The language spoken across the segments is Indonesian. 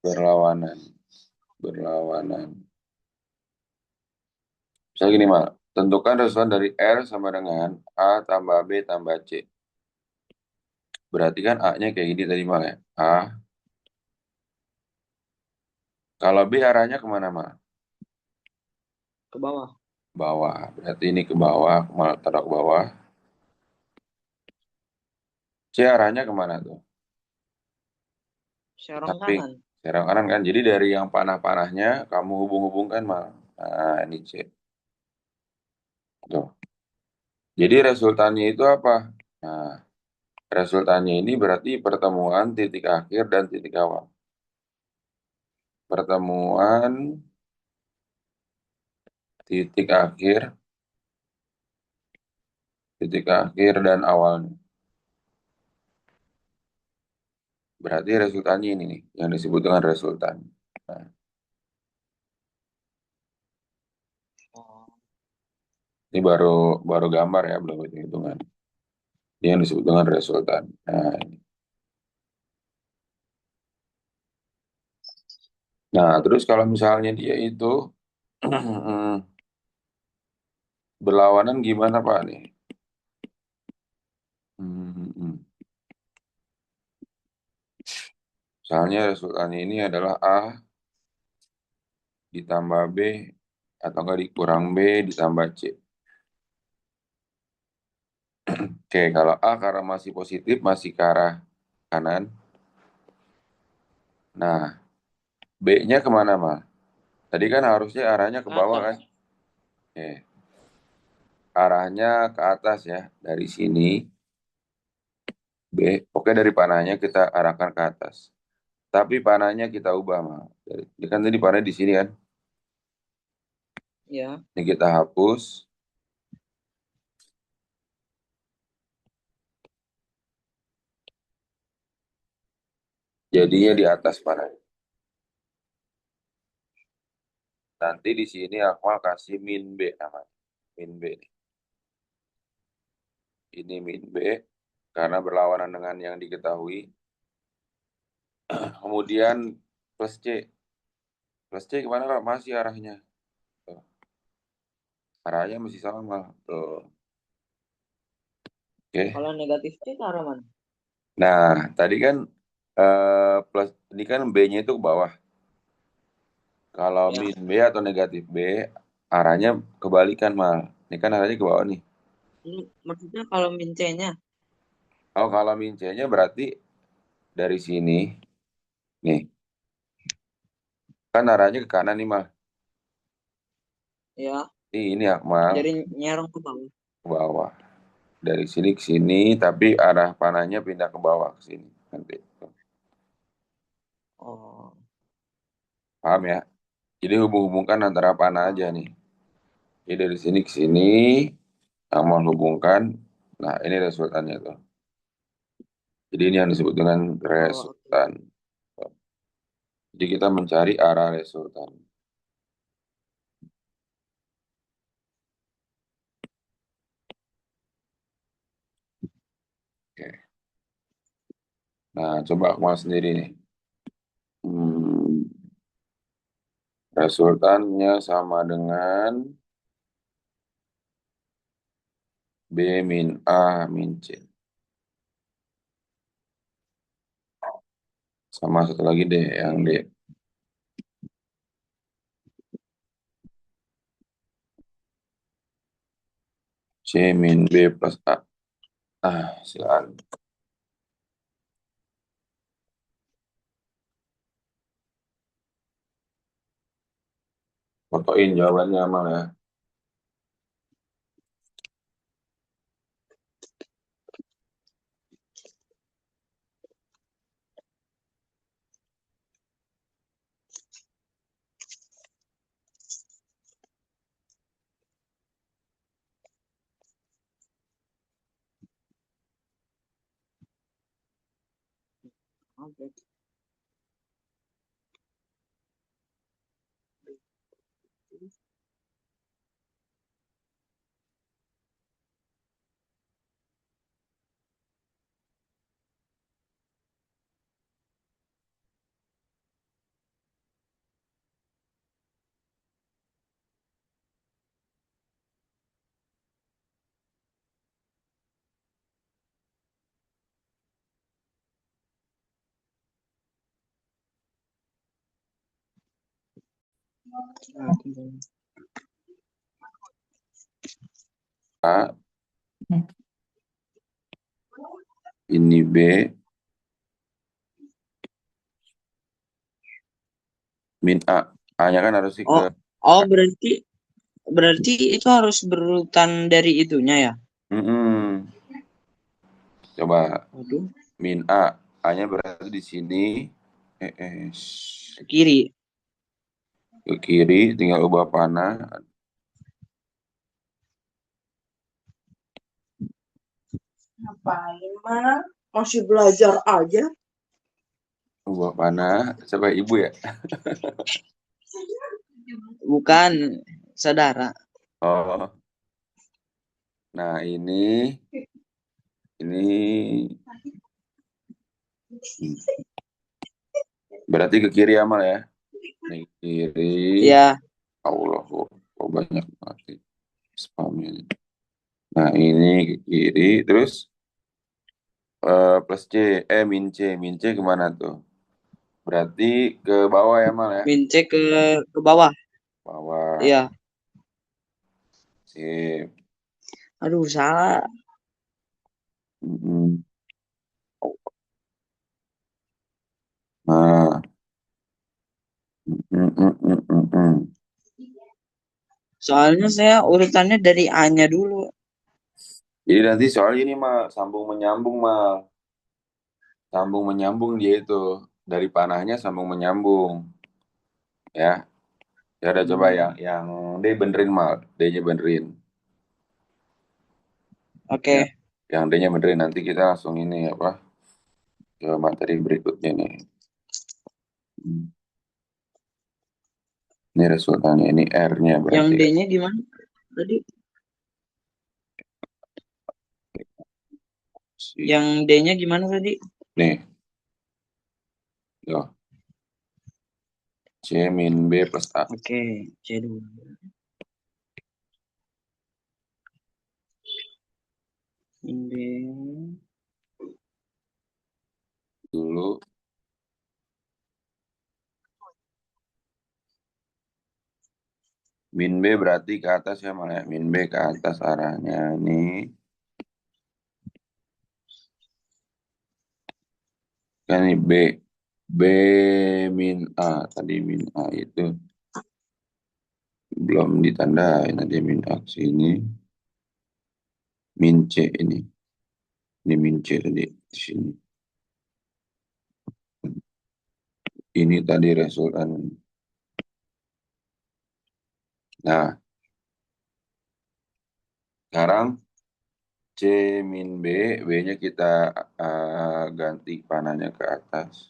berlawanan, berlawanan. Misalnya gini, Mal. Tentukan resultan dari R sama dengan A tambah B tambah C. Berarti kan A-nya kayak gini tadi, Mal ya. A. Kalau B arahnya kemana, Mal? Ke bawah. Bawah. Berarti ini ke bawah, Mal taruh ke bawah. C arahnya kemana tuh? Serong Samping. kanan. Serong kanan kan. Jadi dari yang panah-panahnya kamu hubung-hubungkan, Mal. Nah, ini C. Tuh. Jadi resultannya itu apa? Nah, resultannya ini berarti pertemuan titik akhir dan titik awal. Pertemuan titik akhir, titik akhir dan awalnya. Berarti resultannya ini nih, yang disebut dengan resultan. Nah, Oh, ini baru baru gambar ya, belum hitung-hitungan. Ini yang disebut dengan resultan. Nah, nah, terus kalau misalnya dia itu berlawanan gimana Pak nih? Hmm, Misalnya resultannya ini adalah A ditambah B atau enggak dikurang B ditambah C. Oke, kalau A karena masih positif, masih ke arah kanan. Nah, B-nya kemana, Mal? Tadi kan harusnya arahnya ke ke bawah kan? atas. Oke, arahnya ke atas ya. Dari sini, B. Oke, dari panahnya kita arahkan ke atas. Tapi panahnya kita ubah, Mal. Ini kan tadi panah di sini kan? Ya. Ini kita hapus. Jadinya di atas panah. Nanti di sini Akmal kasih min B namanya. Min B. Ini min B karena berlawanan dengan yang diketahui. Kemudian plus C. Plus C kemana Pak? Masih arahnya. Tuh. Arahnya masih sama. Tuh. Oke. Kalau negatif C ke arah mana? Nah, tadi kan plus ini kan B-nya itu ke bawah. Kalau Ya. min B atau negatif B, arahnya kebalikan mal. Ini kan arahnya ke bawah nih. Ini maksudnya kalau min C-nya. Oh, kalau min C-nya berarti dari sini, nih, kan arahnya ke kanan nih mal. Ya. Ini Akmal Jadi nyerong ke bawah. ke bawah. Dari sini ke sini, tapi arah panahnya pindah ke bawah ke sini. Nanti. Oh. Paham ya? Jadi hubung-hubungkan antara panah aja Paham. nih. Jadi dari sini ke sini, Akmal hubungkan. Nah, ini resultannya tuh. Jadi ini yang disebut dengan Oh, oke. resultan. Jadi kita mencari arah resultan. Oke. Nah, coba Akmal sendiri nih. Hmm, resultannya sama dengan B min A min C. Sama satu lagi deh, yang D. Oke. C min B plus A. Ah, silakan. Fotoin jawabannya Amal ya. Oke. A, ini B, min A. A-nya kan harus ke Oh, oh berarti berarti itu harus berurutan dari itunya ya? Mm-mm. Coba Waduh, min A. A-nya berarti di sini. ke kiri. Ke kiri, tinggal ubah panah. Ngapain mah? Masih belajar aja. Ubah panah. Siapa ibu ya? Bukan saudara. Oh, nah ini berarti ke kiri amal ya. Ini kiri. Ya, Allah, kok banyak banget spamnya. Nah, ini ke kiri, terus plus C, min C kemana tuh? Berarti ke bawah ya, Mal ya? min C ke bawah. Bawah, Iya. sip. Aduh, salah. Mm-mm. Nah, mm. Soalnya saya urutannya dari A-nya dulu. Jadi nanti soal ini, Mal, sambung menyambung, Mal. Sambung menyambung dia itu. Dari panahnya sambung menyambung, ya. Ya udah coba Hmm, yang D benerin, Mal. D-nya benerin. Ya, Oke. yang D-nya benerin nanti kita langsung ini apa? Ke materi berikutnya nih. Hmm. Ini resultannya, ini R-nya Yang berarti kan. D-nya gimana tadi? Si, Yang D-nya gimana tadi? nih, yo, C min B plus A. Oke, C dulu. Min B. Dulu, min B berarti ke atas ya, Mal ya. Min B ke atas arahnya. Ini, kan ini B. B min A. Tadi min A itu belum ditandain. Nanti min A ke sini. Min C ini. Ini min C tadi. Di sini. Ini tadi resultan. Nah, sekarang C min B, B-nya kita ganti panahnya ke atas.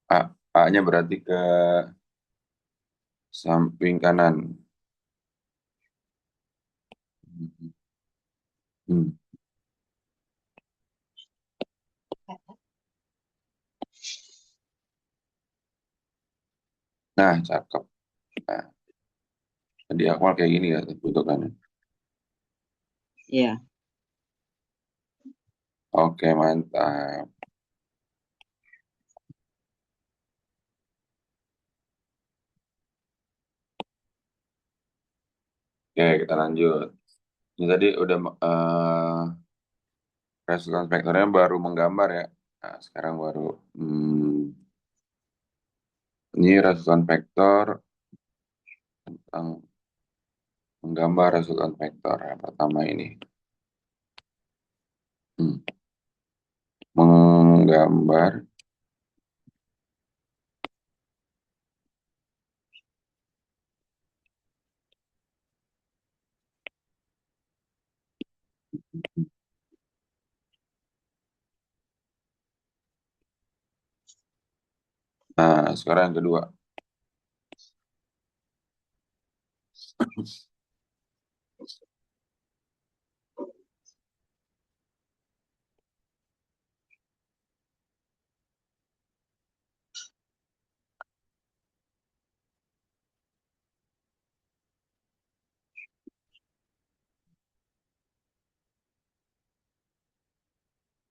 A, A-nya berarti ke samping kanan. Hmm. Nah, cakep. Nah, di awal kayak gini ya bentukannya. Iya. Oke, mantap. Oke, kita lanjut. Ini tadi udah resultan vektornya baru menggambar ya. Nah, sekarang baru ini resultan vektor tentang menggambar resultan vektor ya, pertama ini. Hmm. Menggambar. Nah, sekarang yang kedua.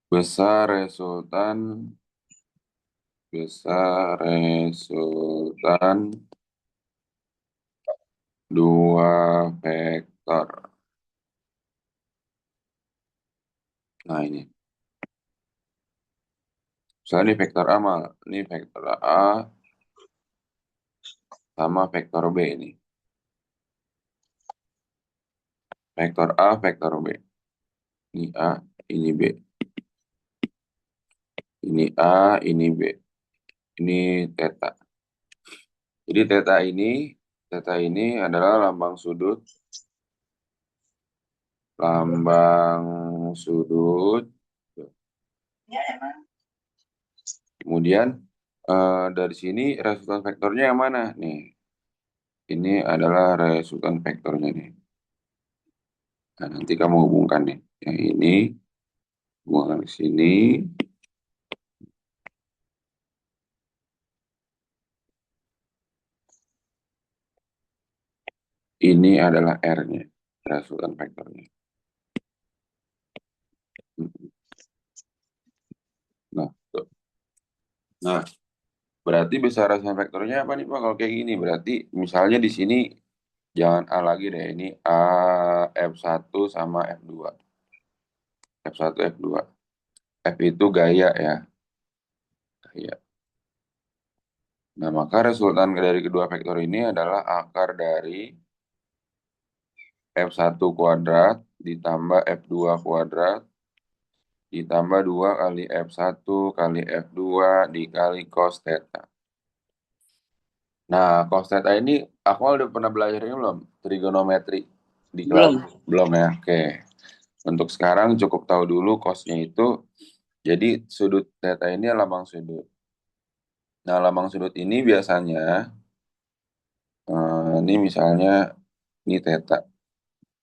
Besar resultan, besar resultan dua vektor. Nah ini, misalnya ini vektor A, ini vektor A sama vektor B ini. Vektor A, vektor B. Ini A, ini B. Ini A, ini B. Ini theta. Jadi theta ini adalah lambang sudut. Kemudian dari sini resultan vektornya yang mana? Nih, ini adalah resultan vektornya nih. Nah, nanti kamu hubungkan nih. Yang ini hubungan ke sini. Ini adalah R-nya, resultan vektornya. Nah, tuh. Nah, berarti besar resultan vektornya apa nih Pak? Kalau kayak gini, berarti misalnya di sini jangan A lagi deh. Ini A, F1 sama F2. F1, F2. F itu gaya ya. Gaya. Nah, maka resultan dari kedua vektor ini adalah akar dari F1 kuadrat ditambah F2 kuadrat ditambah 2 kali F1 kali F2 dikali cos theta. Nah, cos theta ini aku udah pernah belajar ini belum? Trigonometri di kelas? Belum. Belum ya? Oke. Untuk sekarang cukup tahu dulu cosnya itu. Jadi sudut theta ini lambang sudut. Nah, lambang sudut ini biasanya, ini misalnya ini theta,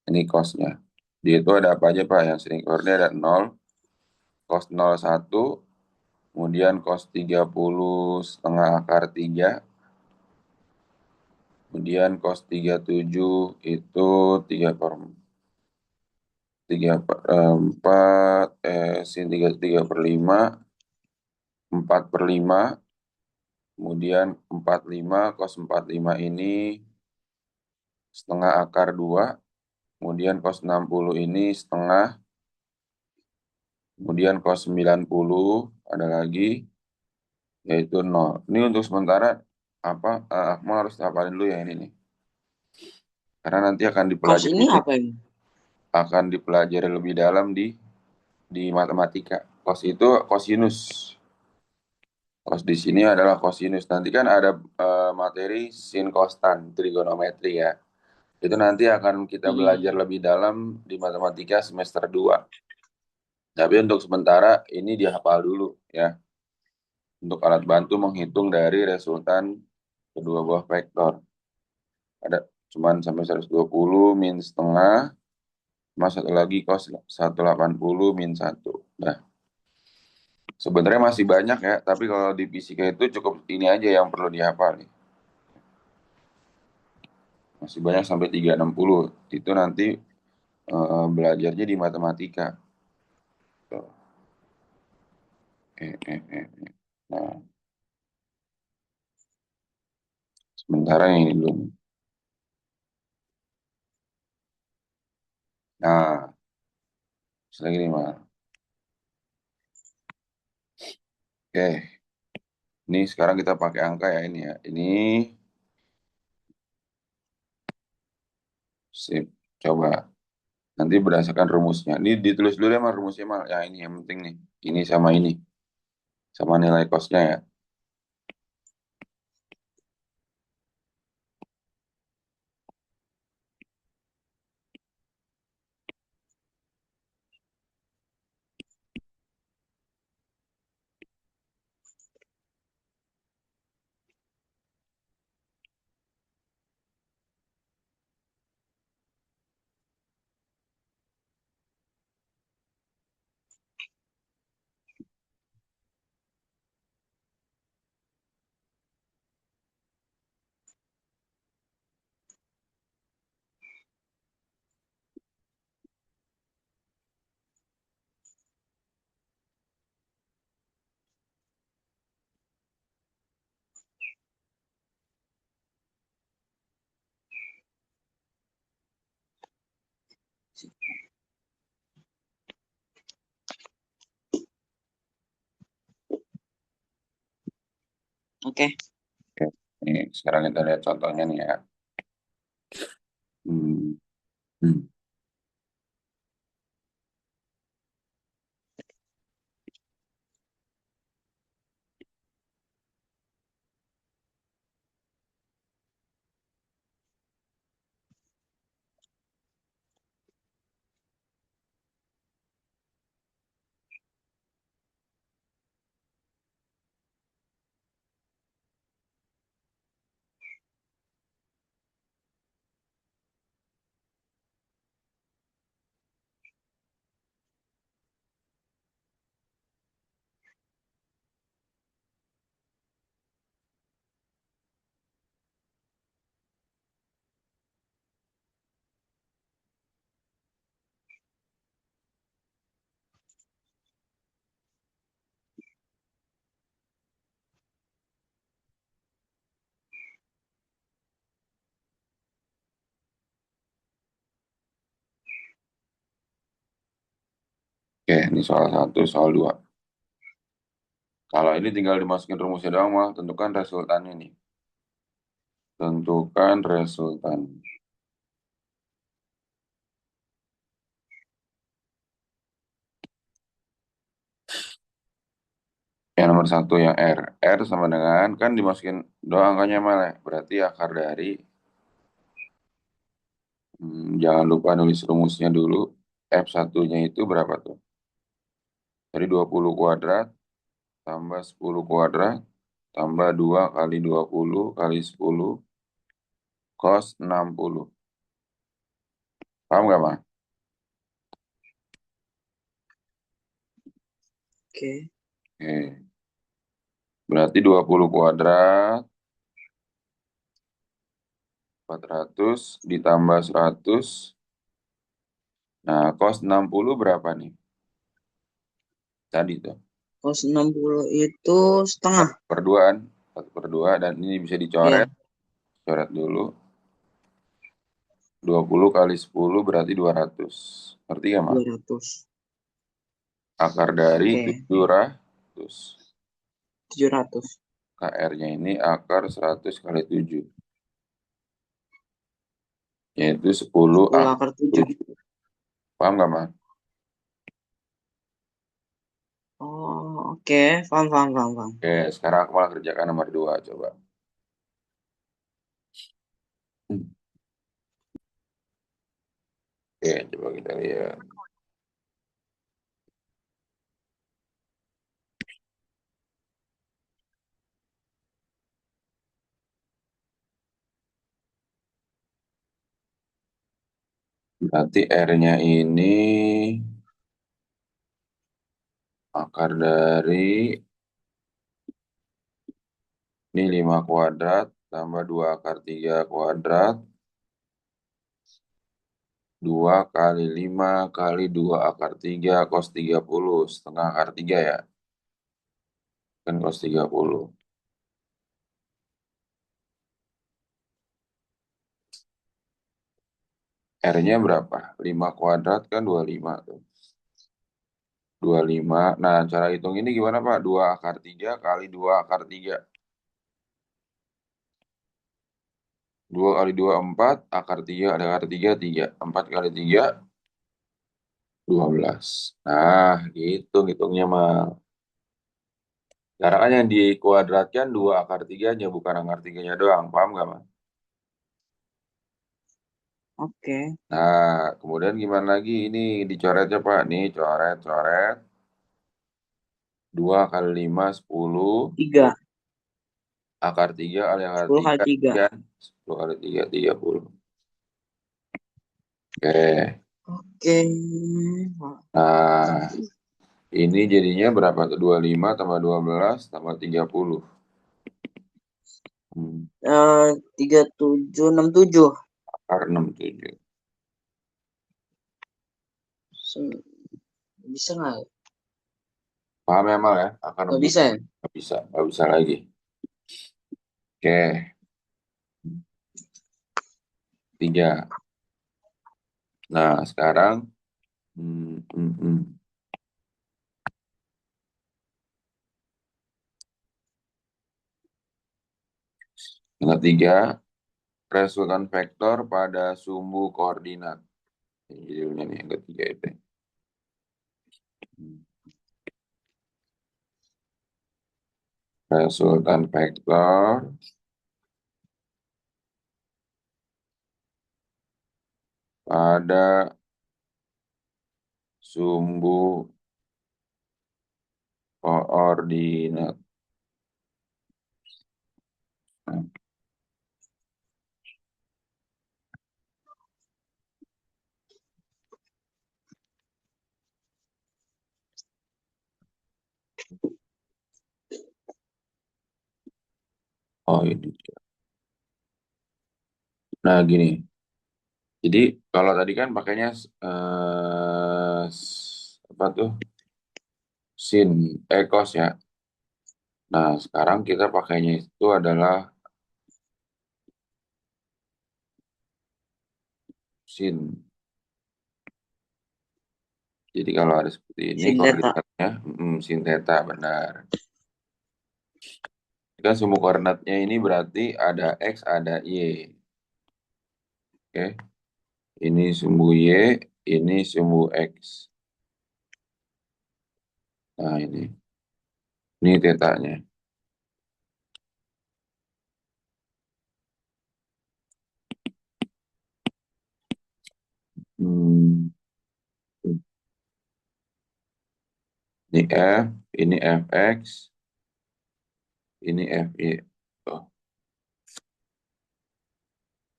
ini cosnya. Dia itu ada apa aja Pak? Yang sering keluarnya ada 0, cos 01, kemudian cos 30 setengah akar 3, kemudian cos 37 itu 3 per 3 per 4, sin 3 per 5, 4 per 5, kemudian 45, cos 45 ini setengah akar 2, kemudian cos 60 ini setengah, kemudian cos 90 ada lagi, yaitu 0. Ini untuk sementara apa, Akmal harus hafalin dulu ya ini nih. Karena nanti Kos ini apa ini? akan dipelajari lebih dalam di matematika. Cos itu kosinus. Cos di sini adalah kosinus. Nanti kan ada materi sin kostan trigonometri ya. Itu nanti akan kita belajar lebih dalam di matematika semester 2. Tapi untuk sementara ini dihafal dulu ya. Untuk alat bantu menghitung dari resultan kedua buah vektor. Ada cuman sampai 120 min setengah, sama satu lagi cos 180 min 1. Nah, sebenarnya masih banyak ya, tapi kalau di fisika itu cukup ini aja yang perlu dihafal nih. Masih banyak sampai 360. Itu nanti belajarnya di matematika. Tuh. Eh, eh, eh. Nah, sementara yang ini belum. Nah, lagi nih, Mas. Oke, ini sekarang kita pakai angka ya ini ya. Ini sip. Coba nanti berdasarkan rumusnya. Ini ditulis dulu ya Mas rumusnya Mas. Ya ini yang penting nih. Ini sama ini. Sama nilai kosnya ya. Oke. Oke. Nih, sekarang kita lihat contohnya nih ya. Hmm. Hmm. Oke, ini soal satu, soal dua. Kalau ini tinggal dimasukin rumusnya doang, mal. Tentukan resultannya nih. Tentukan resultan. Yang nomor satu yang R. R sama dengan, kan dimasukin doang angkanya mal ya. Berarti akar dari, jangan lupa nulis rumusnya dulu. F1-nya itu berapa tuh? Jadi 20 kuadrat tambah 10 kuadrat tambah 2 kali 20 kali 10 cos 60. Paham nggak, Mas? Oke. Oke. Berarti 20 kuadrat 400 ditambah 100. Nah, cos 60 berapa nih? Tadi tuh. Cos 60 itu setengah. 1/2. 1/2 dan ini bisa dicoret. Ya, Coret dulu. 20 kali 10 berarti 200. Ngerti ya, Mas? 200. Akar dari Oke, 700. 700. KR-nya ini akar 100 kali 7. Yaitu 10 10 akar akar 7. 7. Paham nggak, Mas? Oh, oke. Paham, paham, paham, paham. Oke, sekarang aku malah kerjakan nomor 2, coba. Oke, coba kita lihat. Berarti R-nya ini akar dari, ini 5 kuadrat tambah 2 akar 3 kuadrat. 2 kali 5 kali 2 akar 3 cos 30. Setengah akar 3 ya. Kan cos 30. R-nya berapa? 5 kuadrat kan 25 tuh. 25. Nah, cara hitung ini gimana, Pak? 2 akar 3 kali 2 akar 3. 2 kali 2 4. Akar 3 ada akar 3 3. 4 kali 3 12. Nah, gitu hitungnya, Mal. Sekarang kan yang dikuadratkan 2 akar 3-nya, bukan akar 3-nya doang. Paham nggak, Mas? Oke. Nah, kemudian gimana lagi? Ini dicoretnya, Pak. Nih, coret, coret. 2 kali 5 10. 3. Akar 3 kali akar 10 kali 3 3. kan? 10 kali 3, 30. Oke. Oke. Nah, ini jadinya berapa tuh? 25 tambah 12 tambah 30. Hmm, 3767. akar 67. Bisa nggak? Paham ya, Mal ya? Akar Nggak 67. bisa ya? Nggak bisa. Nggak bisa lagi. Oke. 3. Nah, sekarang. Hmm, hmm, hmm. Yang ketiga, resultan vektor pada sumbu koordinat. Ini judulnya nih yang ketiga itu. Resultan vektor pada sumbu koordinat. Oh ini. Nah gini. Jadi kalau tadi kan pakainya apa tuh sin cos ya. Nah sekarang kita pakainya itu adalah sin. Jadi kalau ada seperti ini Sin theta. koordinatnya sin theta benar. Kan sumbu koordinatnya ini berarti ada x ada y. Oke. Ini sumbu y, ini sumbu x. Nah ini tetanya. Hmm. Ini F, ini Fx, ini Fy. Oh,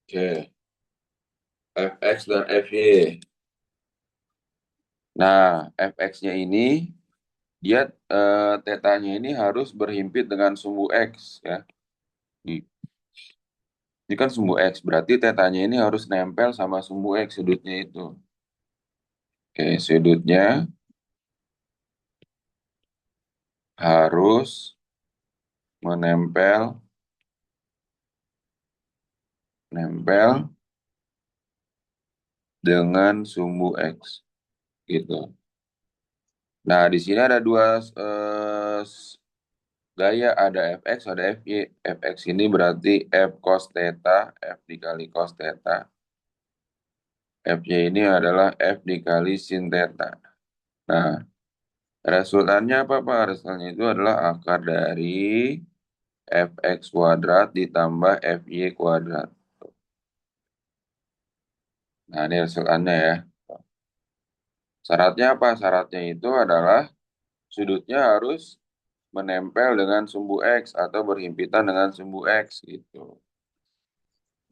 oke, Fx dan Fy. Nah, Fx-nya ini, dia tetanya ini harus berhimpit dengan sumbu X. Ya. Ini kan sumbu X, berarti tetanya ini harus nempel sama sumbu X, sudutnya itu. Oke, sudutnya harus menempel, nempel dengan sumbu X. Gitu. Nah, di sini ada dua gaya, ada Fx, ada Fy. Fx ini berarti F cos theta, F dikali cos theta. Fy ini adalah F dikali sin theta. Nah, resultannya apa, Pak? Resultannya itu adalah akar dari Fx kuadrat ditambah Fy kuadrat. Nah, ini resultannya ya. Syaratnya apa? Syaratnya itu adalah sudutnya harus menempel dengan sumbu X atau berhimpitan dengan sumbu X gitu.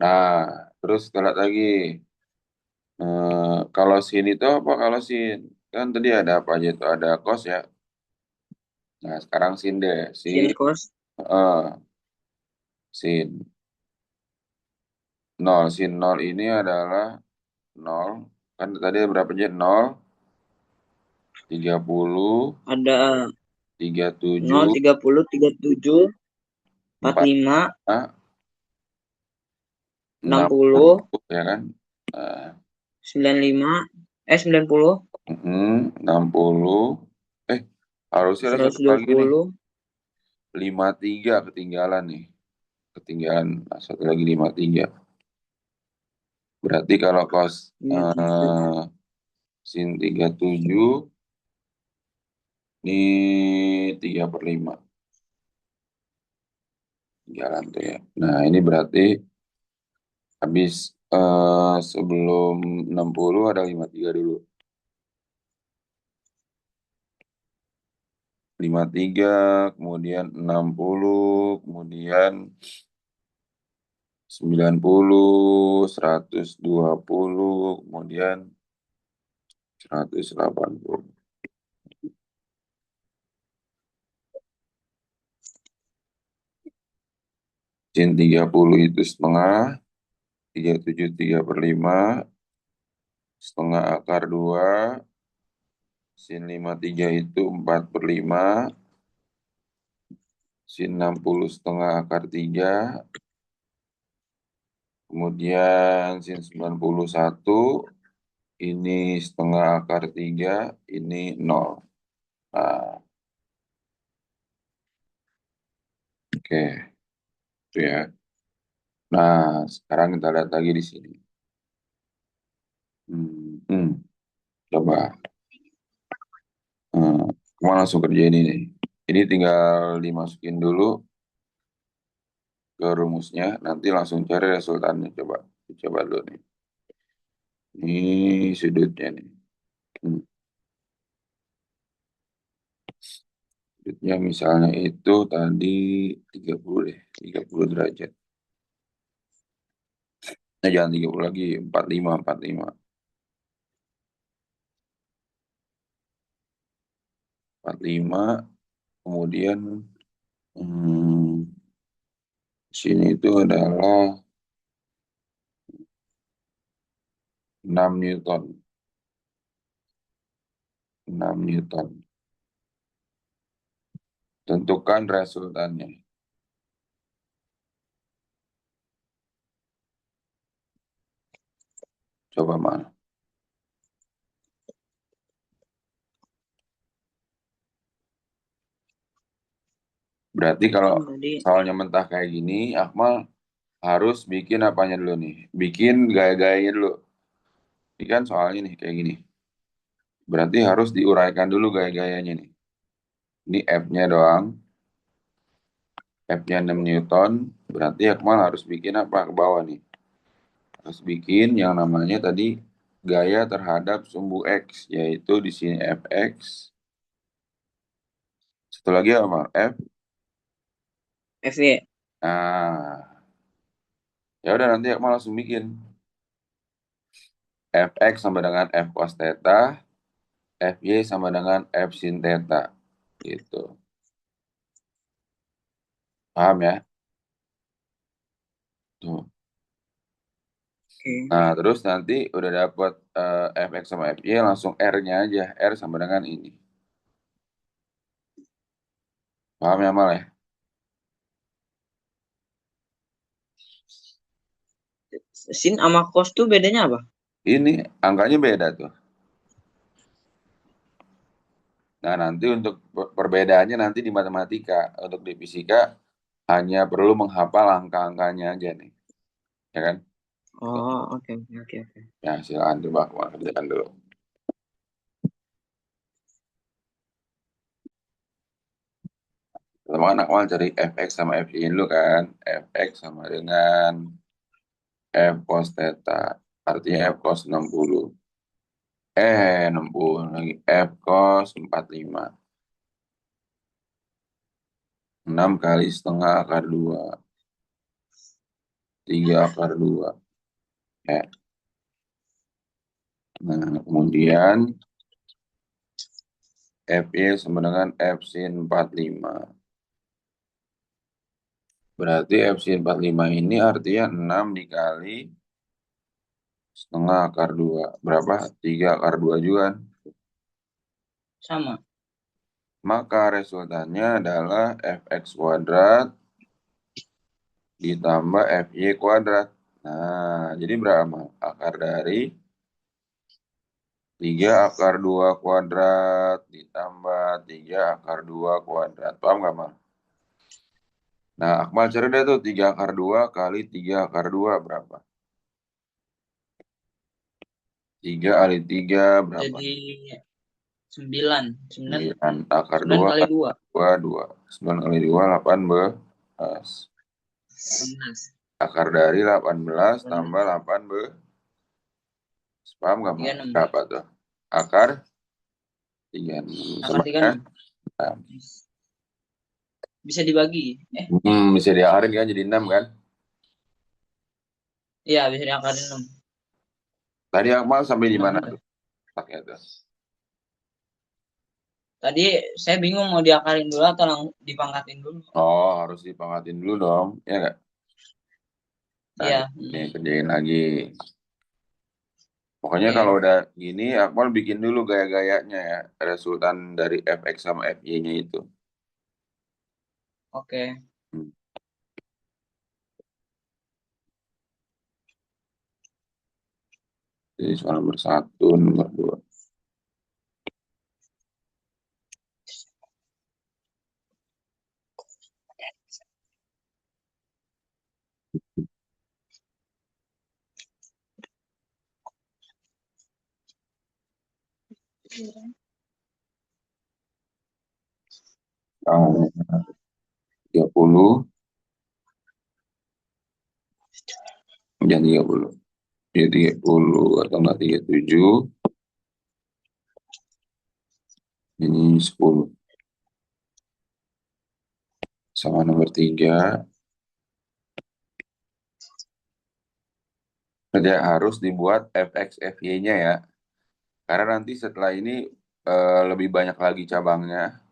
Nah, terus kita lihat lagi. Kalau sin itu apa? Kalau sin kan tadi ada apa aja itu? Ada cos ya. Nah, sekarang sin deh. Sin Sin, cos sin nol. Sin nol ini adalah nol. Kan tadi berapa aja? Nol, 30, ada 0, 37, 30, 37, 45, 45, 60, 60 ya kan? Nah, 95, 90, 60. Eh, harusnya ada satu lagi nih. 120, 53 ketinggalan nih. Ketinggalan satu lagi 53. Berarti kalau cos 57. sin 37 ini 3/5 jalan tuh ya. Nah ini berarti habis sebelum 60 ada 53 dulu. 53, kemudian 60, kemudian 90, 120, kemudian 180. Sin 30 itu setengah, 37 3/5, setengah akar 2, sin 53 itu 4/5, sin 60 setengah akar 3, kemudian sin 91, ini setengah akar 3, ini 0. Nah, oke, itu ya. Nah, sekarang kita lihat lagi di sini. Hmm, hmm, coba. Kamu langsung kerja ini nih. Ini tinggal dimasukin dulu ke rumusnya, nanti langsung cari resultannya. Coba, coba dulu nih. Ini sudutnya nih. Hmm, Sudutnya misalnya itu tadi 30 deh, 30 derajat. Nah, jangan 30 lagi, 45, 45. 45, kemudian hmm, sini itu adalah 6 Newton. 6 Newton. Tentukan resultannya. Coba mana? Berarti kalau Kan tadi soalnya mentah kayak gini, Akmal harus bikin apanya dulu nih? Bikin gaya-gayanya dulu. Ini kan soalnya nih kayak gini. Berarti harus diuraikan dulu gaya-gayanya nih. Ini F-nya doang. F-nya 6 Newton. Berarti Akmal harus bikin apa ke bawah nih? Harus bikin yang namanya tadi gaya terhadap sumbu X. Yaitu di sini Fx. Satu lagi apa? F. FY. Nah, ya udah nanti Akmal langsung bikin. Fx sama dengan F cos theta. Fy sama dengan F sin theta. Gitu. Paham ya? Tuh. Oke. Nah, terus nanti udah dapat Fx sama Fy, langsung R-nya aja. R sama dengan ini. Paham ya, Mal ya? Sin sama cos tuh bedanya apa? Ini angkanya beda tuh. Nah, nanti untuk perbedaannya nanti di matematika. Untuk di fisika hanya perlu menghafal angka-angkanya aja nih. Ya kan? Oh, oke oke oke oke. Ya, silakan coba Akmal kerjakan dulu. Pertama kan Akmal cari Fx sama Fy dulu kan. Fx sama dengan F cos theta. Artinya F cos 60. 60 lagi. F cos 45. 6 kali setengah akar 2. 3 akar 2. Ya. Nah, kemudian Fy sama dengan F sin 45. Berarti F sin 45 ini artinya 6 dikali setengah akar 2. Berapa? 3 akar 2 juga. Sama. Maka resultannya adalah Fx kuadrat ditambah Fy kuadrat. Nah, jadi berapa? Akar dari 3 akar 2 kuadrat ditambah 3 akar 2 kuadrat. Paham gak, Mal? Nah, Akmal cari deh tuh 3 akar 2 kali 3 akar 2 berapa? 3 kali 3 berapa? Jadi 9. 9 9 akar 9 2 kali kali 2. 2, 2. 9 kali 2, 18. 11. Akar dari 18 tambah 18. Paham gak, Mal? 36. Berapa tuh? Akar 36. Akar Sama dengan 36. Bisa dibagi. bisa diakarin kan jadi 6 kan? Iya, bisa diakarin 6. Tadi Akmal sampai di 6 mana ya. tuh? Letaknya tuh. Tadi saya bingung mau diakarin dulu atau dipangkatin dulu. Oh, harus dipangkatin dulu dong. Ya nggak? Nah, Iya. nih kerjain lagi. Pokoknya kalau Oke. udah gini, Akmal bikin dulu gaya-gayanya ya. Resultan dari Fx sama Fy-nya itu. Oke. Hmm. Jadi soal nomor 1, nomor 2. Ah, 30, jangan 30. Ya 30 atau enggak 37, ini 10. Sama nomor 3, tidak harus dibuat fx, fy-nya ya. Karena nanti setelah ini lebih banyak lagi cabangnya.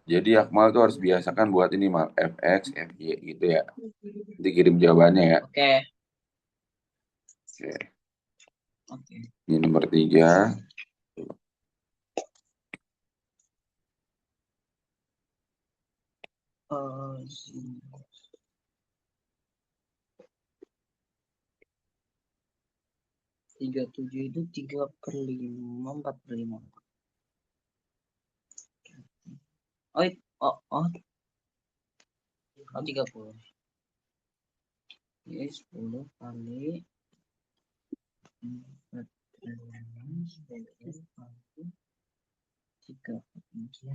Jadi Akmal tuh harus biasakan buat ini mal fx, fy gitu ya. Dikirim jawabannya ya. Oke. Oke. Oke. Ini nomor 3. Oh, 37 itu 3/5, 4/5. Oh, oh, oh, 30. Ini 10 kali 4/5 kali 3/3.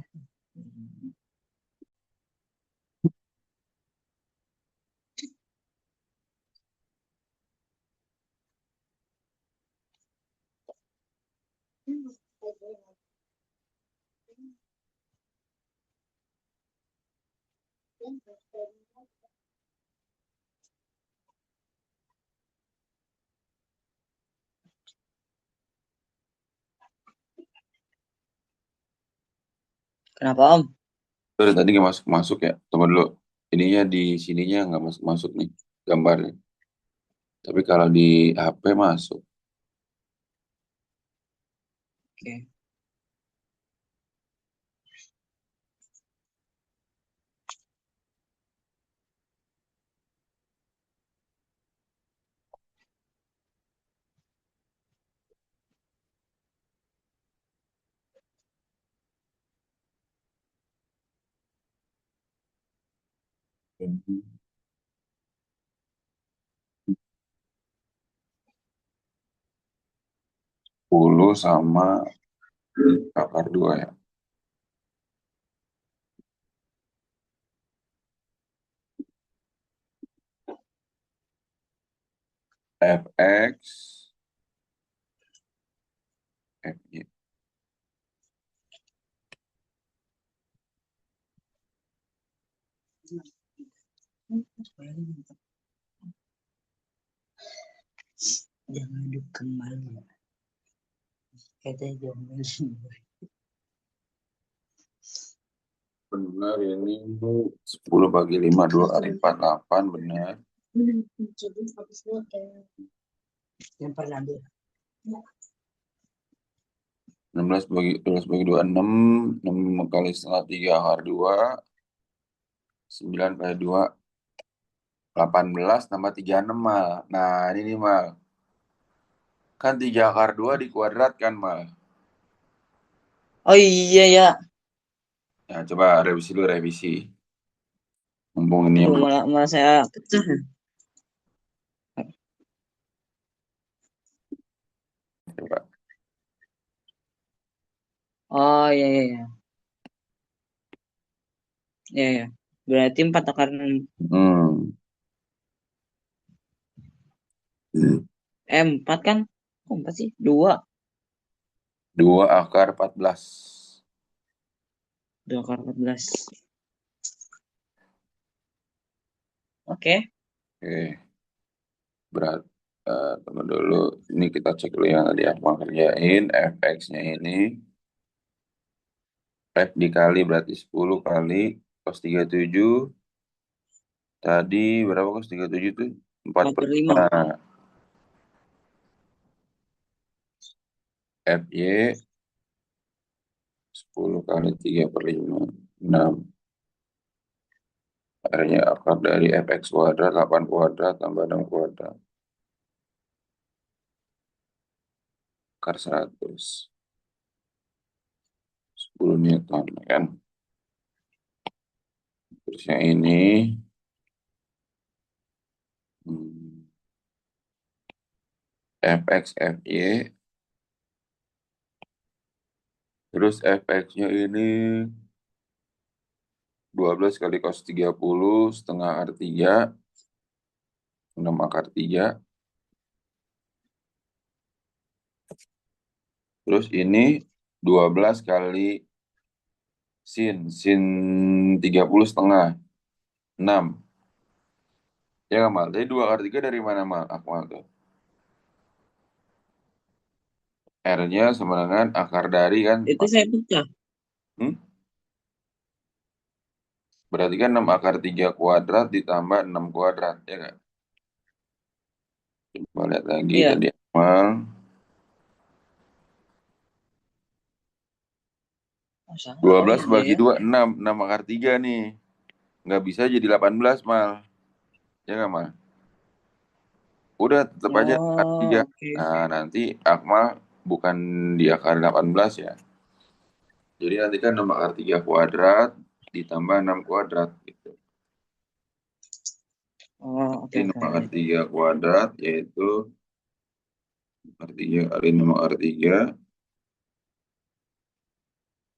Kenapa Om? Dari tadi nggak masuk masuk ya. Tunggu dulu. Ininya di sininya nggak masuk masuk nih gambarnya. Tapi kalau di HP masuk. Oke. Hmm. 10 sama akar 2 ya. Fx, Fy. Jangan aduk kembali. Katanya jangan. Benar ini 10 bagi 5, 2 kali 4, 8. Benar. Yang pernah ada. 16 bagi 12 bagi 2, 6. 6 kali setengah 3 akar 2. 9 kali 2, 18 tambah 36 mal. Nah ini nih mal. Kan 3 akar 2 dikuadratkan mal. Oh iya ya. Nah coba revisi dulu revisi. Mumpung ini yang Aduh, belum. malah saya pecah. Coba. Oh iya iya iya. Iya iya. Berarti 4/6. Hmm. 4 kan? Kok 4 sih? 2. 2 akar 14. 2/14. Oke. Oke. Berat. Tunggu dulu. Ini kita cek dulu yang tadi aku kerjain. Fx-nya ini. F dikali berarti 10 kali cos 37. Tadi berapa cos 37 itu? 4 4 per per 5. 5. Fy 10 kali 3 per 5. 6. Akhirnya akar dari fx kuadrat 8 kuadrat tambah 6 kuadrat. Akar 100. 10 Newton kan. Terus yang ini hmm, fx fy Terus fx-nya ini 12 kali cos 30 setengah R3, 6 akar 3. Terus ini 12 kali sin 30 setengah, 6. Ya nggak, Mal? Jadi 2 akar 3 dari mana, Mal? Akmal tuh. R-nya sama dengan akar dari kan? Itu saya pecah. Hmm? Berarti kan 6 akar 3 kuadrat ditambah 6 kuadrat, ya kan? Coba lihat lagi Iya. tadi, Akmal. Oh, salah. dua Oh belas iya bagi ya. 2 6. 6 akar 3 nih. Nggak bisa jadi 18, Mal. Ya nggak, Mal? Udah, tetap aja akar 3. Oh, oke. Nah, nanti Akmal bukan di akar 18 ya. Jadi nanti kan 6 akar 3 kuadrat ditambah 6 kuadrat gitu. Oh, oke Jadi 6 oke akar oke. 3 kuadrat yaitu akar 3 kali 6 akar 3.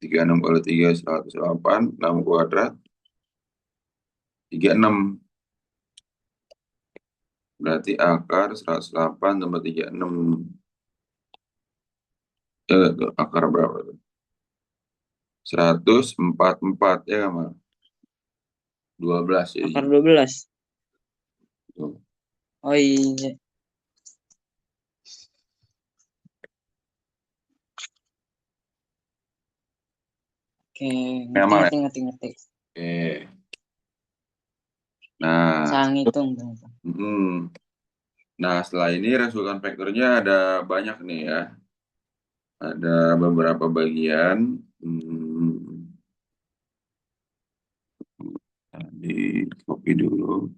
36 kali 3 108. 6 kuadrat 36. Berarti akar 108 tambah 36. Akar berapa tuh? 144 ya kan, Mal? 12 Akar jadinya. 12. Tuh. Oh iya. Oke, Ya, ngerti Mal ya? ngerti ngerti ngerti. Oke. Nah, Salah ngitung ternyata. mm, nah setelah ini resultan vektornya ada banyak nih ya. Ada beberapa bagian. Hmm, di copy dulu.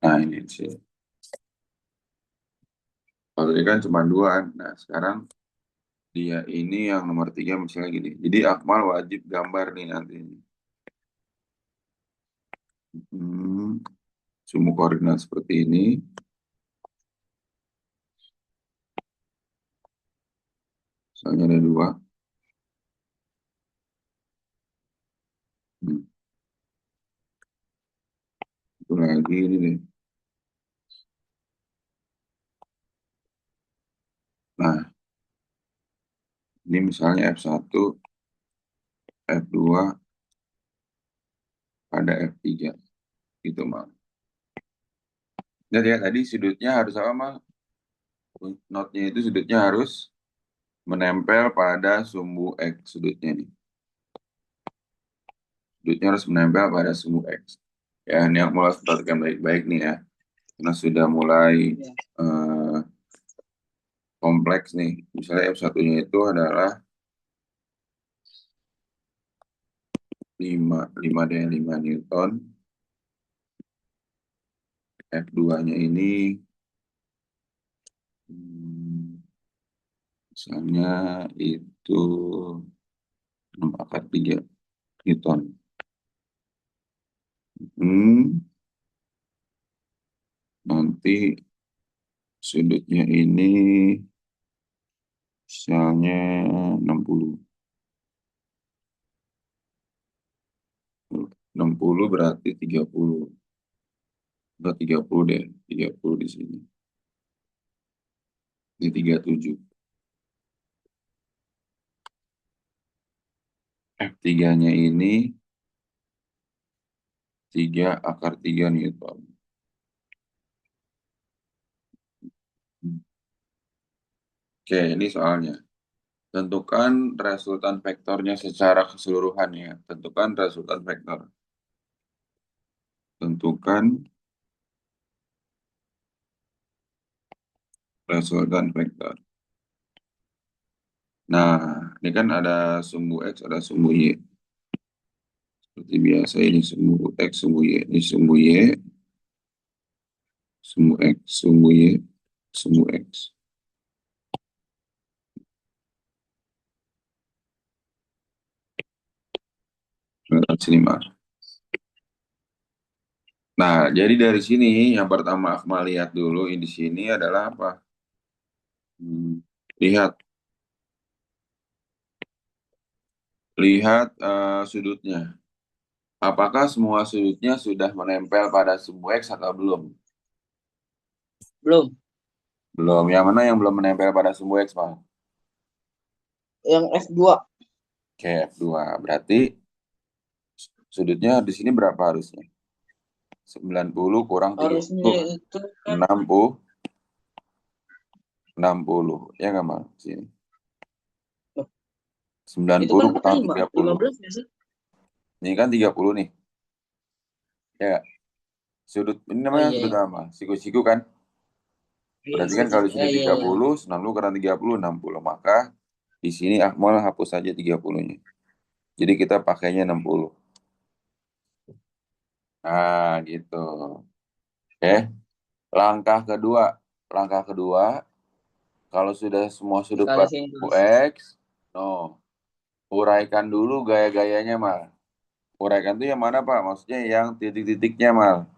Nah ini sih. Kalau tadi kan cuma dua. Nah sekarang dia ini yang nomor 3 misalnya gini. Jadi Akmal wajib gambar nih nanti. Hmm, sumbu koordinat seperti ini. Misalnya ada dua. Hmm, itu lagi ini nih. Nah ini misalnya F1, F2 pada F3 gitu Mal. Jadi ya tadi sudutnya harus apa, Mal? Notnya itu sudutnya harus menempel pada sumbu X sudutnya nih. Sudutnya harus menempel pada sumbu X. Ya, ini aku mulai perhatikan baik-baik nih ya. Karena sudah mulai Iya. eh, kompleks nih. Misalnya F1-nya itu adalah 5 dan 5 Newton. F2-nya ini hmm, misalnya itu 6 akar 3 Newton. Hmm, nanti sudutnya ini misalnya 60. 60 berarti 30. Enggak 30 deh. 30 di sini. Ini 37. F3-nya ini 3 akar 3 Newton. Oke, ini soalnya. Tentukan resultan vektornya secara keseluruhan ya. Tentukan resultan vektor. Tentukan resultan vektor. Nah, ini kan ada sumbu X, ada sumbu Y. Seperti biasa ini sumbu X, sumbu Y. Ini sumbu Y, sumbu X, sumbu Y, sumbu X. Lihat sini, Mas. Nah, jadi dari sini yang pertama Akmal lihat dulu di sini adalah apa? Hmm, lihat Lihat sudutnya. Apakah semua sudutnya sudah menempel pada sumbu X atau belum? Belum. Belum. Yang mana yang belum menempel pada sumbu X, Pak? Yang F2. Oke, F2. Berarti sudutnya di sini berapa harusnya? 90 kurang Harusnya 30 kan? itu kan 60, 60. Ya nggak, Mal? Sini. itu 90 kan kurang 5, 30. 15 ya sih? Ini kan 30 nih. Ya nggak? Sudut, ini Oh namanya iya sudut iya. apa? Siku-siku kan? Iya, Berarti kan kalau di ya sini iya tiga iya. puluh 90 kurang 30, 60. Maka di sini Akmal hapus saja 30-nya. Jadi kita pakainya 60. Nah, gitu. Oke. Langkah kedua. Langkah kedua, kalau sudah semua sudut pada Dikalisin sumbu terus. X, no. Uraikan dulu gaya-gayanya, Mal. Uraikan itu yang mana, Pak? Maksudnya yang titik-titiknya, Mal.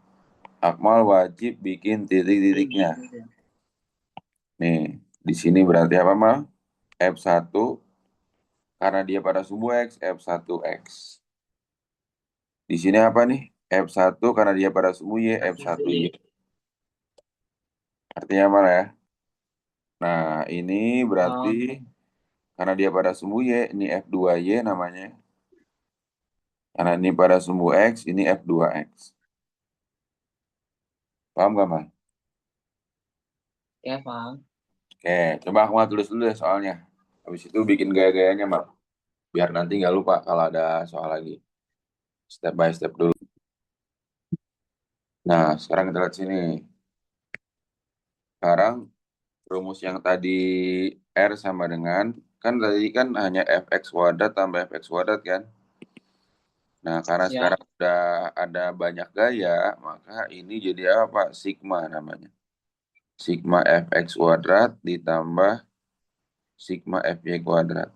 Akmal wajib bikin titik-titiknya. Nih, di sini berarti apa, Mal? F1 karena dia pada sumbu X, F1X. Di sini apa nih? F1 karena dia pada sumbu Y, F1Y. F1Y. Artinya apa ya? Nah, ini berarti Oh, karena dia pada sumbu Y, ini F2Y namanya. Karena ini pada sumbu X, ini F2X. Paham gak, Mas? ya paham. Oke, coba aku mau tulis dulu ya soalnya. Habis itu bikin gaya-gayanya, Mas. Biar nanti nggak lupa kalau ada soal lagi. Step by step dulu. Nah, sekarang kita lihat sini. Sekarang rumus yang tadi R sama dengan, kan tadi kan hanya fx kuadrat tambah fx kuadrat kan? Nah, karena Ya, sekarang udah ada banyak gaya, maka ini jadi apa? Sigma namanya. Sigma fx kuadrat ditambah sigma fy kuadrat.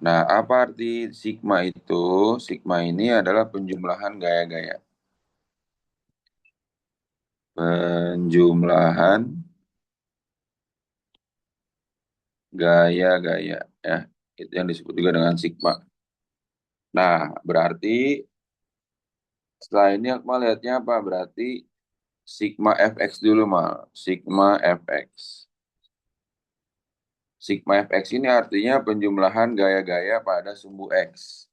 Nah, apa arti sigma itu? Sigma ini adalah penjumlahan gaya-gaya. Penjumlahan gaya-gaya. Ya, itu yang disebut juga dengan sigma. Nah, berarti setelah ini Akmal lihatnya apa? Berarti sigma fx dulu, Mal. Sigma fx. Sigma fx ini artinya penjumlahan gaya-gaya pada sumbu x.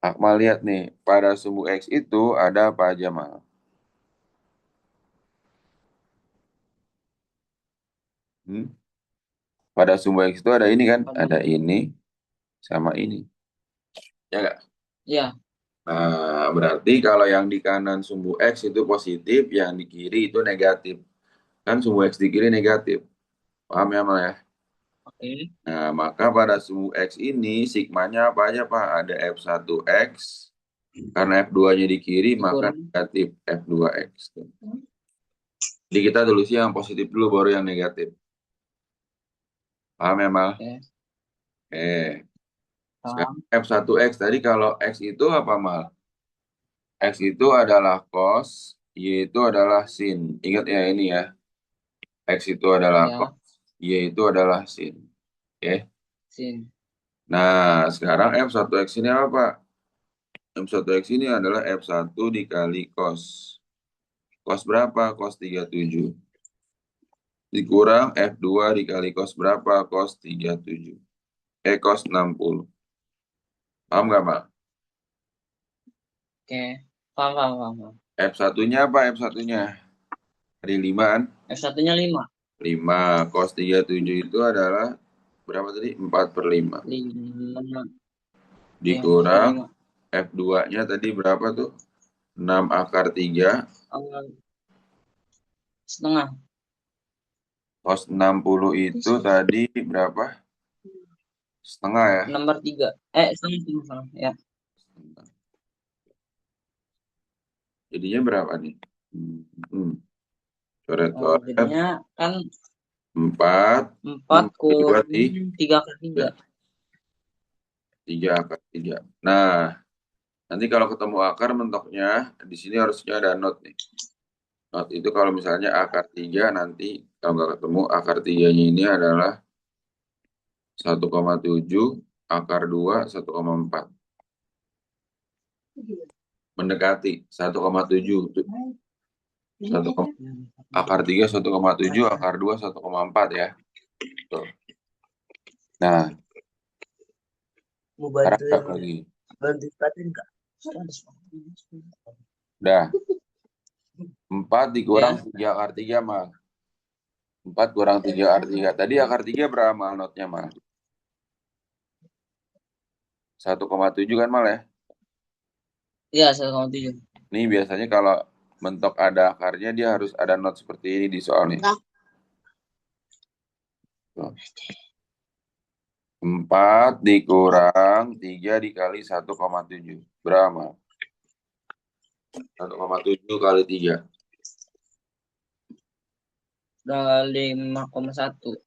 Akmal lihat nih, pada sumbu x itu ada apa aja, Mal? Hmm? Pada sumbu x itu ada ini kan? apa? Ada ini sama ini. Ya nggak? Ya, Nah, berarti kalau yang di kanan sumbu x itu positif, yang di kiri itu negatif. Kan sumbu x di kiri negatif. Paham ya, Mal ya? oke. Nah, maka pada sumbu X ini sigmanya apa aja, Pak? Ada F1X, karena F2-nya di kiri, maka Dikurang. negatif F2X. Jadi kita tulis yang positif dulu, baru yang negatif. Paham ya, Mal? Oke, Oke. Sekarang paham. F1X, tadi kalau X itu apa, Mal? X itu adalah cos, Y itu adalah sin. Ingat ya ini ya, X itu adalah cos, Ya, Y itu adalah sin. Oke. sin. Nah, sekarang F1X ini apa, Pak? M1X ini adalah F1 dikali cos. Cos berapa? Cos 37. Dikurang F2 dikali cos berapa? Cos 37. Cos 60. Paham nggak, Pak? Oke, paham, paham, paham, paham. F1-nya apa F1-nya? Dari 5 kan? F1-nya 5. 5. Cos 37 itu adalah berapa tadi? 4 per 5. 5. Ya, 4 per Dikurang 5. F2-nya tadi berapa tuh? 6 akar 3. Setengah. Cos 60 itu tadi berapa? Setengah ya? Nomor 3. Setengah, setengah, setengah. Ya. Jadinya berapa nih? Hmm. Coret-coret. Jadinya kan 4, 4 6 bagi 2 di kurang 3 kali 3. 3 akar 3. Nah, nanti kalau ketemu akar mentoknya, di sini harusnya ada not nih. Not itu kalau misalnya akar 3 nanti, kalau nggak ketemu akar 3-nya ini adalah 1,7 akar 2, 1,4. Mendekati 1,7. Akar 3, 1,7. Akar 2, 1,4 ya. Tuh. Nah, Mau sekarang bantuin lagi. bantuin nggak? Udah. 4 dikurang Ya, 3 akar 3, Mal. 4 kurang 3 akar 3. Tadi akar 3 berapa, Mal, notnya, Mal? 1,7 kan, Mal ya? ya 1,7. Nih biasanya kalau mentok ada akarnya, dia harus ada not seperti ini di soalnya. Tuh. 4 dikurang 3 dikali 1,7. Berapa? 1,7 kali 3. Udah 5,1.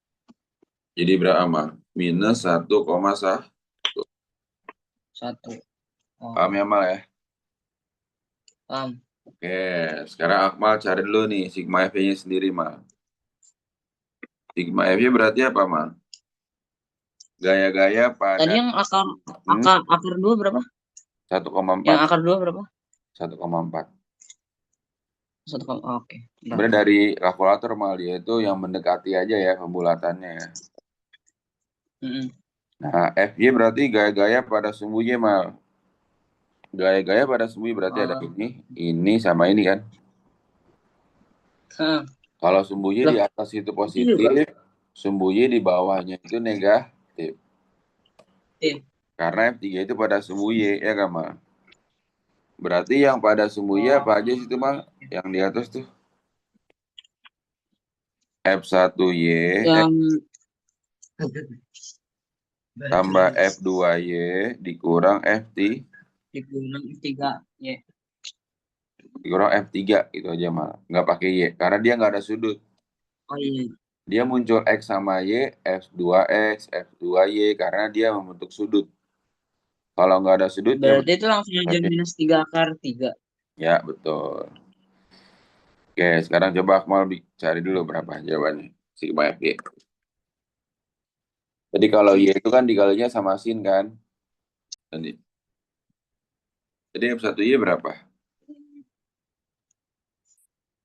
Jadi berapa? Minus 1,1. Satu. Oh, Paham ya, Mal ya? paham. Oke, sekarang Akmal cari dulu nih sigma F-nya sendiri, Mal. Sigma F-nya berarti apa, Mal? Gaya-gaya Tadi pada yang akar hmm, akar akar dua berapa? Yang 1,4. akar dua berapa? 1,4. 1, oke. Bentar. Sebenarnya dari kalkulator, Mal, dia itu yang mendekati aja ya pembulatannya ya. Mm-mm. Nah, FY berarti gaya-gaya pada sumbunya, Mal. Gaya-gaya pada sumbunya berarti ada Oh, ini sama ini kan. hah. Kalau sumbunya di Loh, atas itu itu juga. positif, sumbunya di bawahnya itu negatif. Tim. Karena F3 itu pada sumbu Y, ya kan, Mal? Berarti yang pada sumbu Y apa Oh, aja situ, Mal? Yang di atas tuh. F1Y yang tambah F2Y dikurang digunakan tiga. Ya. dikurang F3 gitu aja, Mal. Nggak pakai Y. Karena dia nggak ada sudut. Oh iya. Dia muncul X sama Y, F2X, F2Y karena dia membentuk sudut. Kalau nggak ada sudut, dia Berarti itu langsung aja berarti -3 akar 3. ya betul. Oke, sekarang coba Akmal cari dulu berapa jawabannya. Sigma FY. Jadi kalau Y itu kan dikalinya sama sin kan. Jadi, jadi F1Y berapa?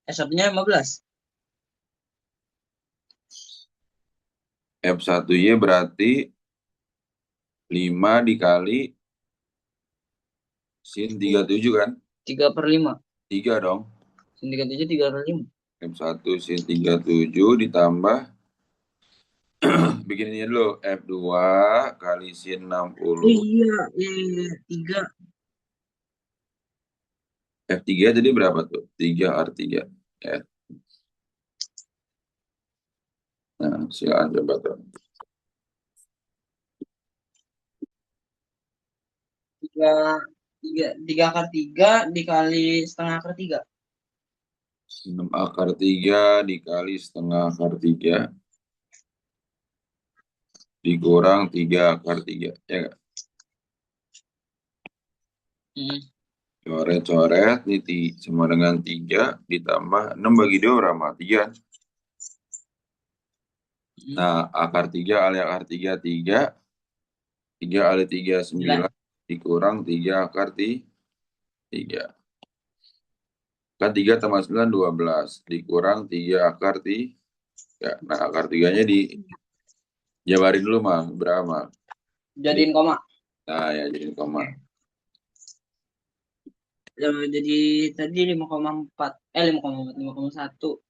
S1-nya 15. F1Y berarti 5 dikali sin 37 kan? 3/5. 3 dong. Sin 37 3/5. F1 sin 37 ditambah, bikin ini dulu. F2 kali sin Oh 60. iya, iya, iya. 3. F3 tadi berapa tuh? 3 R3. Ya. Nah, silakan coba tuh. 3 akar 3 dikali setengah akar 3. 6 akar 3 dikali setengah akar 3 dikurang 3 akar 3. Ya nggak? Hmm. Coret-coret, ini sama dengan 3 ditambah 6 bagi 2 berapa? 3. Hmm. Nah, akar 3 kali akar 3, 3. 3 kali 3, 9. 9. Dikurang 3 akar 3. Kan 3 tambah 9, 12. Dikurang 3 akar 3. Nah, akar 3-nya dijabarin dulu, mah. Berapa? Jadiin koma. Nah, ya, jadi koma. Jadi tadi 5,4. 5,4. 5,1.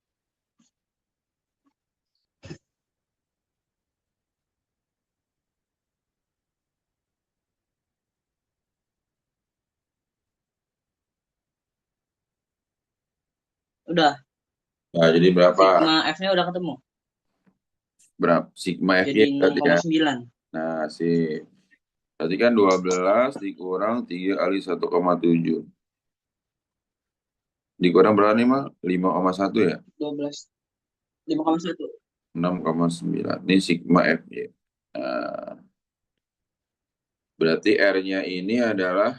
Udah. Nah, jadi berapa? Sigma F-nya udah ketemu. Berapa? Sigma Jadi F-nya enam berarti koma ya. sembilan. Nah, berarti kan 12 dikurang 3 kali 1,7. Dikurang berapa nih, Mal? 5,1 ya? 12. 5,1. 6,9. Ini sigma F-nya. Nah, berarti R-nya ini adalah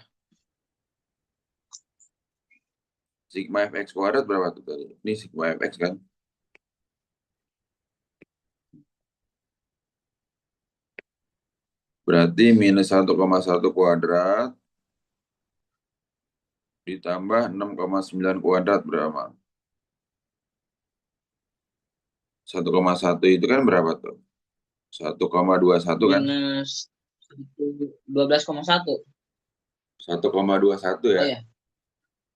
sigma Fx kuadrat berapa tuh tadi? Ini sigma Fx kan? Berarti minus 1,1 kuadrat ditambah 6,9 kuadrat berapa? 1,1 itu kan berapa tuh? 1,21 kan? Minus 12,1. 1,21 Oh ya. ya.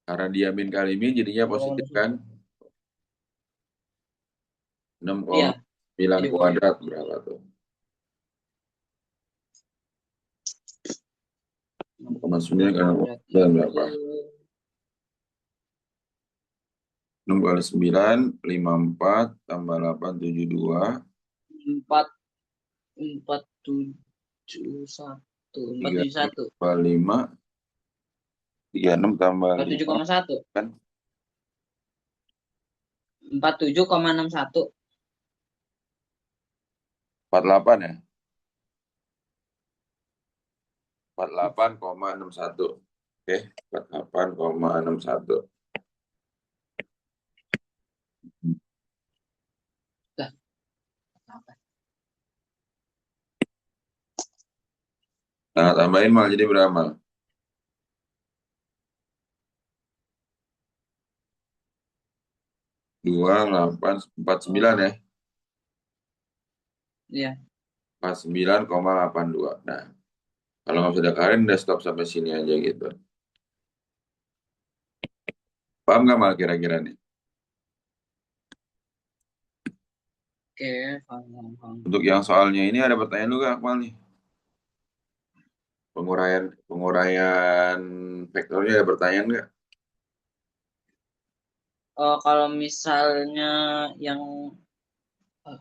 Karena dia min kali min jadinya positif kan? 12,1. Iya, 6,9 jadi positif. kuadrat berapa tuh? 6,9 kali 6,9 9 itu berapa? 6 kali 9, 54 tambah 8, 72. 4 471. 36 471. tambah 5, 36 tambah 5 47,1. kan? 47,61. 48 ya? 48,61. Oke, 48,61. Lah, apa? Nah, tambahin mal jadi berapa? 2849 ya? Iya. 49,82. Nah, kalau nggak sudah kalian udah stop sampai sini aja gitu. Paham nggak mal kira-kira nih? Oke, paham, paham. Untuk yang soalnya ini ada pertanyaan juga Akmal nih. Penguraian penguraian vektornya ada pertanyaan nggak? Kalau misalnya yang eh,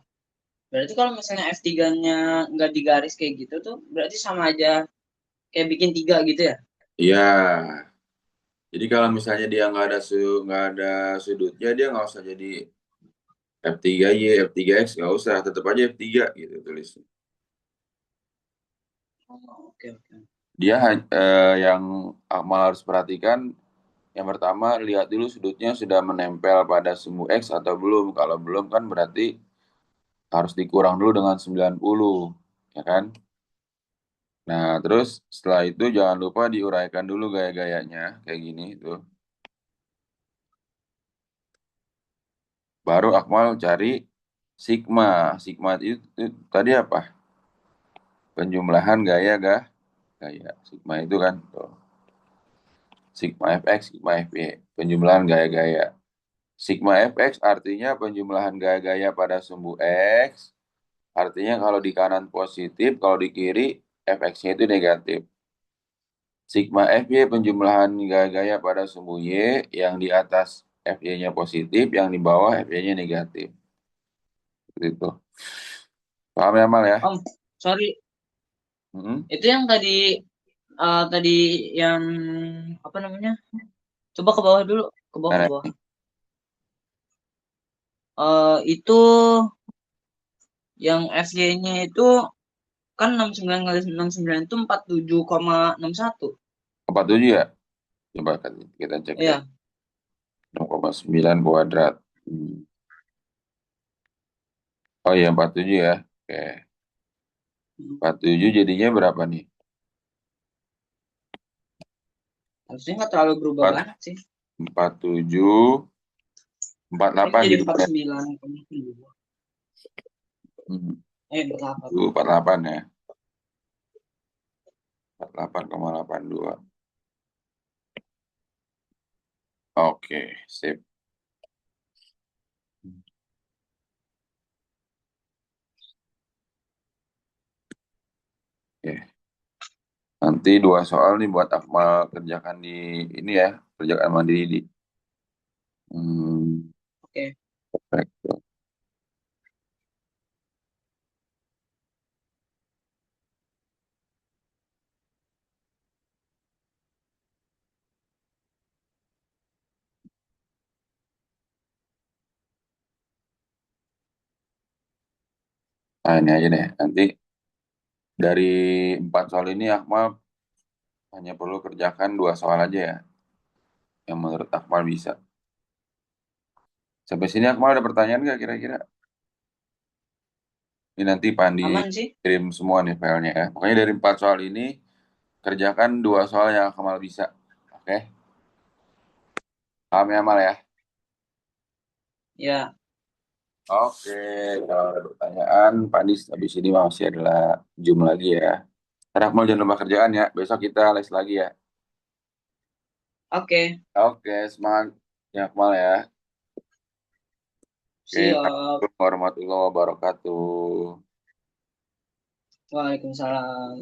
berarti kalau misalnya F3-nya nggak digaris kayak gitu tuh berarti sama aja kayak bikin tiga gitu ya? Iya. Jadi kalau misalnya dia nggak ada sudutnya dia nggak usah jadi F3Y, F3X nggak usah, tetap aja F3 gitu tulisnya. Oh, oke, oke. Dia yang Akmal harus perhatikan, yang pertama lihat dulu sudutnya sudah menempel pada sumbu X atau belum. Kalau belum kan berarti harus dikurang dulu dengan 90, ya kan? Nah, terus setelah itu jangan lupa diuraikan dulu gaya-gayanya, kayak gini tuh. Baru Akmal cari sigma. Sigma itu tadi apa? Penjumlahan gaya. Sigma itu kan tuh. Sigma fx, sigma fy. Penjumlahan gaya-gaya. Sigma fx artinya penjumlahan gaya-gaya pada sumbu X. Artinya kalau di kanan positif, kalau di kiri fx-nya itu negatif. Sigma fy penjumlahan gaya-gaya pada sumbu Y yang di atas fy-nya positif, yang di bawah fy-nya negatif. Seperti itu. Paham ya, Mal ya? Om, sorry, Hmm? itu yang tadi yang apa namanya? Coba ke bawah dulu, ke bawah ke Nah, bawah. Itu yang FY-nya itu kan 69 kali 69 itu 47,61. 47 ya? Coba kan kita cek deh. Iya. 6,9 kuadrat. Oh iya, 47 ya. Oke. 47 jadinya berapa nih? Harusnya nggak terlalu berubah 4, banyak sih. 47, Paling 48 jadi gitu kan. 49,2. Hmm. 48. 48 ya. 48,82. Oke, sip. Oke. Nanti dua soal nih buat Akmal kerjakan di ini ya, kerjakan mandiri di hmm, Oke. vektor. Nah, ini aja deh. Nanti dari 4 soal ini Akmal hanya perlu kerjakan 2 soal aja ya, yang menurut Akmal bisa. Sampai sini Akmal ada pertanyaan nggak kira-kira? Ini nanti Pandi Aman sih. kirim semua nih filenya ya. Pokoknya dari 4 soal ini, kerjakan 2 soal yang Kamal bisa. Oke? Paham ya, Mal ya? Ya, Oke, kalau ada pertanyaan, Pandi habis ini masih adalah Zoom lagi ya. Ntar Akmal jangan lupa kerjaan ya. Besok kita les lagi ya. oke. Oke, semangat ya Akmal ya. Oke, Siap. Assalamualaikum warahmatullahi wabarakatuh. Waalaikumsalam.